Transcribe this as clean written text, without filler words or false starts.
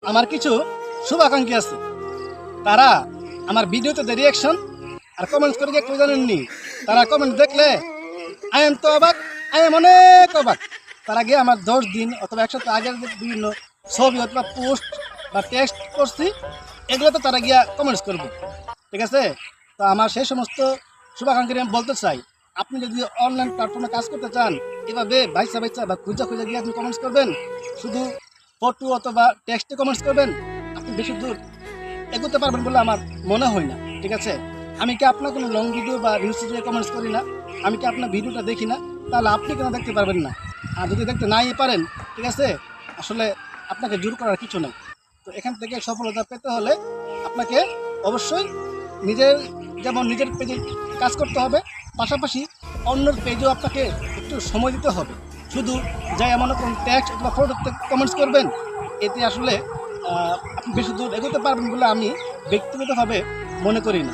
আমার কিছু শুভাকাঙ্ক্ষী আছে, তারা আমার ভিডিওতে যে রিয়াকশন আর কমেন্টস করে একটু জানেননি, তারা কমেন্ট দেখলে আই এম তো অবাক, আই এম অনেক অবাক। তার আগে আমার 10 দিন অথবা 1 সপ্তাহ আগের যে বিভিন্ন ছবি অথবা পোস্ট বা টেক্সট করছি, এগুলোতে তারা গিয়া কমেন্টস করবে। ঠিক আছে, তো আমার সেই সমস্ত শুভাকাঙ্ক্ষী আমি বলতে চাই, আপনি যদি অনলাইন প্ল্যাটফর্মে কাজ করতে চান, এভাবে বাইসা বাইসা বা খুঁজা খুঁজা গিয়ে আপনি কমেন্টস করবেন, শুধু ফটো অথবা টেক্সটে কমেন্টস করবেন, আপনি বেশি দূর এগোতে পারবেন বলে আমার মনে হয় না। ঠিক আছে, আমি কি আপনার কোনো লং ভিডিও বা রিলস দিয়ে কমেন্টস করি না, আমি কি আপনার ভিডিওটা দেখি না, তাহলে আপনি কেন দেখতে পারবেন না? আর যদি দেখতে নাই পারেন, ঠিক আছে, আসলে আপনাকে জোর করার কিছু নেই। তো এখান থেকে সফলতা পেতে হলে আপনাকে অবশ্যই নিজের যেমন নিজের পেজে কাজ করতে হবে, পাশাপাশি অন্যর পেজেও আপনাকে একটু সময় দিতে হবে। শুধু যাই এমন কোন টেক্সট অথবা ফটোতে কমেন্টস করবেন, এতে আসলে আপনি বেশি দূর এগোতে পারবেন বলে আমি ব্যক্তিগতভাবে মনে করি না।